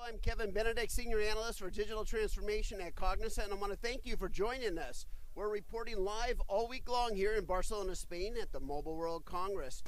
I'm Kevin Benedict, Senior Analyst for Digital Transformation at Cognizant, and I want to thank you for joining us. We're reporting live all week long here in Barcelona, Spain at the Mobile World Congress.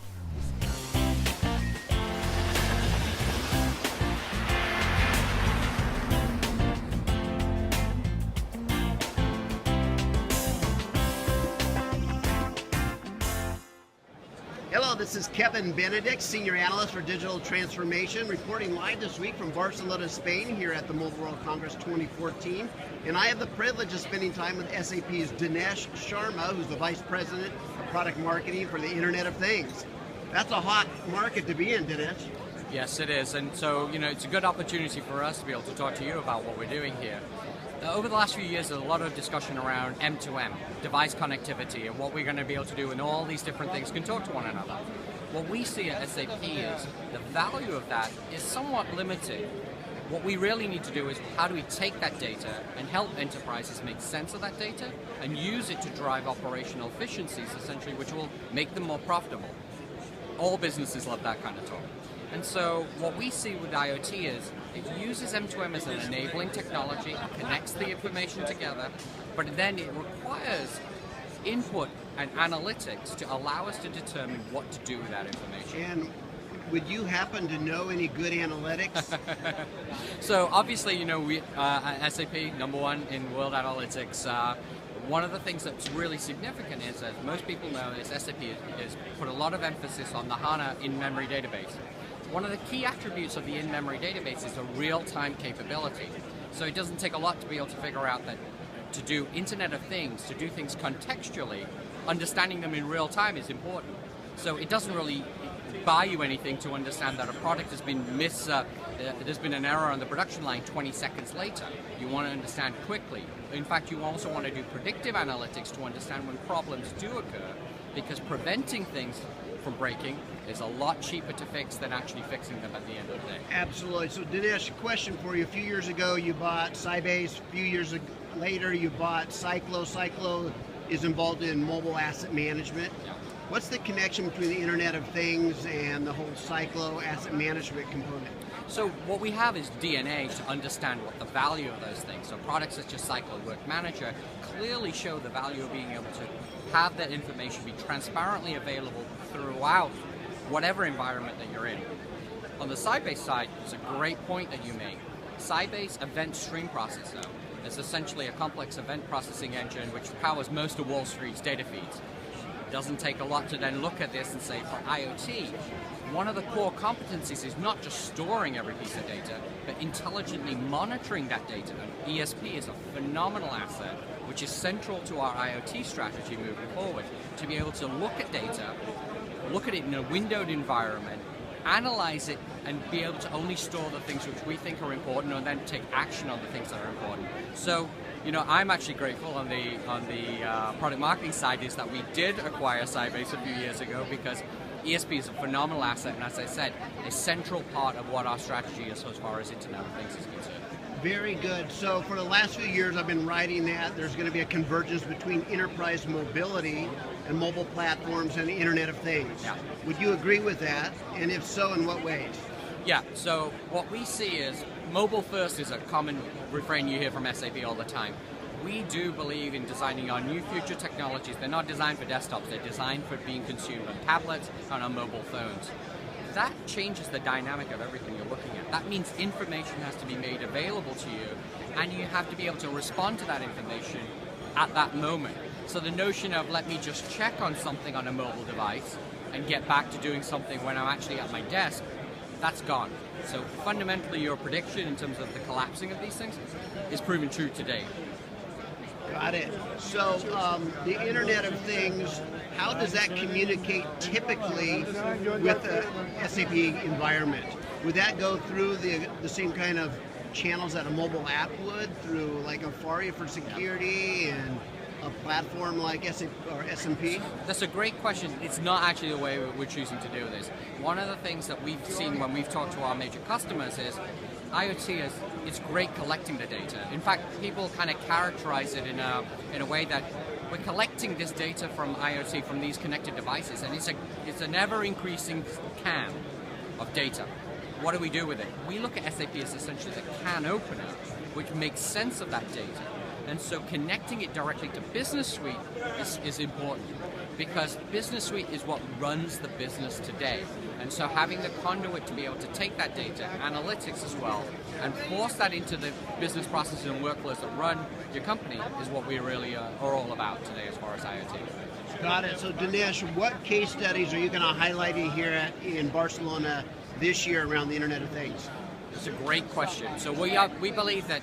Hello, this is Kevin Benedict, Senior Analyst for Digital Transformation, reporting live this week from Barcelona, Spain, here at the Mobile World Congress 2014. And I have the privilege of spending time with SAP's Dinesh Sharma, who's the Vice President of Product Marketing for the Internet of Things. That's a hot market to be in, Dinesh. Yes, it is. And so, it's a good opportunity for us to be able to talk to you about what we're doing here. Over the last few years, there's a lot of discussion around M2M, device connectivity, and what we're going to be able to do, and all these different things can talk to one another. What we see at SAP is the value of that is somewhat limited. What we really need to do is how do we take that data and help enterprises make sense of that data and use it to drive operational efficiencies, essentially, which will make them more profitable. All businesses love that kind of talk. And so what we see with IoT is it uses M2M as an enabling technology, connects the information together, but then it requires input and analytics to allow us to determine what to do with that information. And would you happen to know any good analytics? So obviously, we at SAP, number one in world analytics. One of the things that's really significant is, as most people know, is SAP has put a lot of emphasis on the HANA in-memory database. One of the key attributes of the in-memory database is a real-time capability. So it doesn't take a lot to be able to figure out that to do Internet of Things, to do things contextually, understanding them in real time is important. So it doesn't really buy you anything to understand that a product has been there's been an error on the production line 20 seconds later. You want to understand quickly. In fact, you also want to do predictive analytics to understand when problems do occur, because preventing things from breaking is a lot cheaper to fix than actually fixing them at the end of the day. Absolutely. So Dinesh, a question for you. A few years ago you bought Sybase, a few years later you bought Cyclo. Cyclo is involved in mobile asset management. Yeah. What's the connection between the Internet of Things and the whole Cyclo asset management component? So what we have is DNA to understand what the value of those things. So products such as Cyclo Work Manager clearly show the value of being able to have that information be transparently available throughout whatever environment that you're in. On the Sybase side, it's a great point that you make. Sybase Event Stream Processor is essentially a complex event processing engine which powers most of Wall Street's data feeds. It doesn't take a lot to then look at this and say, for IoT, one of the core competencies is not just storing every piece of data, but intelligently monitoring that data. And ESP is a phenomenal asset, which is central to our IoT strategy moving forward, to be able to look at data, look at it in a windowed environment, analyze it, and be able to only store the things which we think are important, and then take action on the things that are important. So, I'm actually grateful on the product marketing side is that we did acquire Sybase a few years ago, because ESP is a phenomenal asset, and as I said, a central part of what our strategy is as far as Internet of Things is concerned. Very good. So for the last few years I've been writing that there's going to be a convergence between enterprise mobility and mobile platforms and the Internet of Things. Yeah. Would you agree with that? And if so, in what ways? Yeah, so what we see is mobile first is a common refrain you hear from SAP all the time. We do believe in designing our new future technologies. They're not designed for desktops, they're designed for being consumed on tablets and on mobile phones. That changes the dynamic of everything you're looking at. That means information has to be made available to you, and you have to be able to respond to that information at that moment. So the notion of let me just check on something on a mobile device and get back to doing something when I'm actually at my desk, that's gone. So fundamentally your prediction in terms of the collapsing of these things is proven true today. Got it. So the Internet of Things, how does that communicate typically with a SAP environment? Would that go through the same kind of channels that a mobile app would, through like a Faria for security and a platform like SAP or SMP? That's a great question. It's not actually the way we're choosing to do this. One of the things that we've seen when we've talked to our major customers is IoT it's great collecting the data. In fact, people kind of characterize it in a way that we're collecting this data from IoT, from these connected devices, and it's an ever-increasing can of data. what do we do with it? We look at SAP as essentially the can opener, which makes sense of that data. And so connecting it directly to Business Suite is important, because Business Suite is what runs the business today. And so having the conduit to be able to take that data, analytics as well, and force that into the business processes and workflows that run your company is what we really are all about today as far as IoT. Got it. So Dinesh, what case studies are you going to highlight here in Barcelona this year around the Internet of Things? It's a great question. So we believe that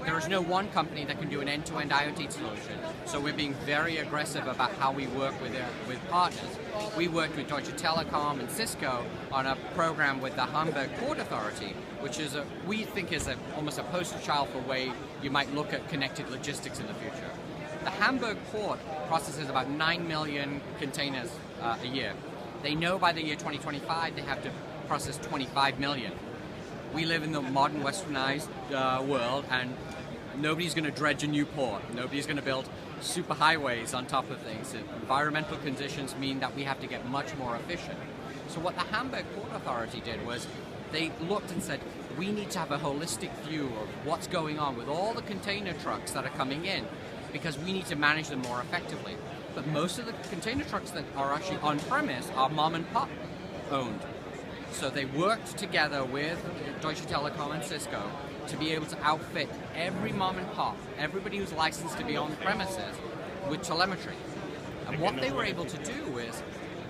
there is no one company that can do an end-to-end IoT solution. So we're being very aggressive about how we work with partners. We worked with Deutsche Telekom and Cisco on a program with the Hamburg Port Authority, which is we think is almost a poster child for way you might look at connected logistics in the future. The Hamburg port processes about 9 million containers a year. They know by the year 2025 they have to process 25 million. We live in the modern westernized world, and nobody's going to dredge a new port. Nobody's going to build super highways on top of things. Environmental conditions mean that we have to get much more efficient. So what the Hamburg Port Authority did was they looked and said, we need to have a holistic view of what's going on with all the container trucks that are coming in, because we need to manage them more effectively. But most of the container trucks that are actually on-premise are mom and pop owned. So they worked together with Deutsche Telekom and Cisco to be able to outfit every mom and pop, everybody who's licensed to be on the premises, with telemetry. And what they were able to do is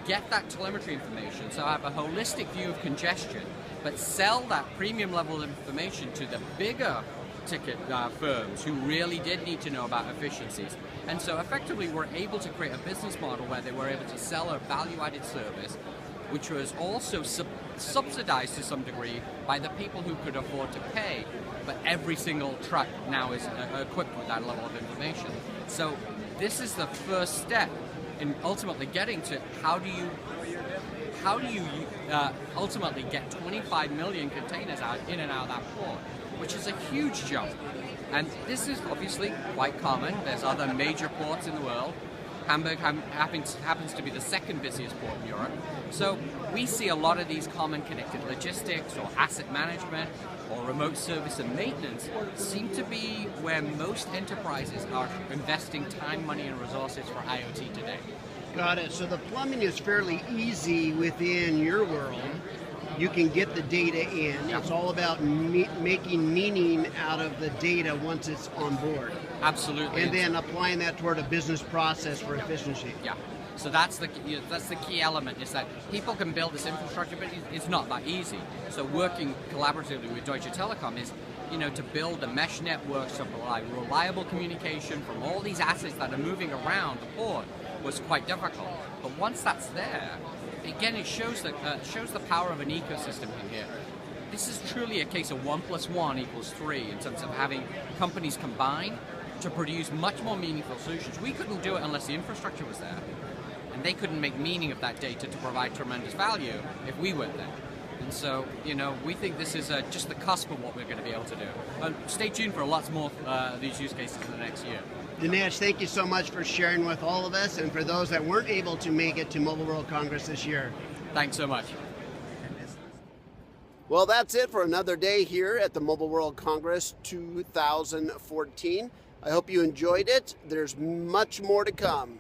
get that telemetry information, so have a holistic view of congestion, but sell that premium level of information to the bigger ticket firms who really did need to know about efficiencies. And so effectively we're able to create a business model where they were able to sell a value-added service, which was also subsidized to some degree by the people who could afford to pay, but every single truck now is equipped with that level of information. So this is the first step in ultimately getting to how do you ultimately get 25 million containers out in and out of that port, which is a huge jump. And this is obviously quite common. There's other major ports in the world. Hamburg happens to be the second busiest port in Europe. So we see a lot of these common connected logistics or asset management or remote service and maintenance seem to be where most enterprises are investing time, money, and resources for IoT today. Got it. So the plumbing is fairly easy within your world. You can get the data in. It's all about making meaning out of the data once it's on board. Absolutely. And then applying that toward a business process for efficiency. Yeah. So that's the key element, is that people can build this infrastructure, but it's not that easy. So working collaboratively with Deutsche Telekom is, to build a mesh network, to provide reliable communication from all these assets that are moving around the port was quite difficult. But once that's there, again, it shows the power of an ecosystem in here. This is truly a case of 1 + 1 = 3 in terms of having companies combine to produce much more meaningful solutions. We couldn't do it unless the infrastructure was there, and they couldn't make meaning of that data to provide tremendous value if we weren't there. And so, we think this is just the cusp of what we're going to be able to do. Stay tuned for lots more of these use cases in the next year. Dinesh, thank you so much for sharing with all of us, and for those that weren't able to make it to Mobile World Congress this year. Thanks so much. Well, that's it for another day here at the Mobile World Congress 2014. I hope you enjoyed it. There's much more to come.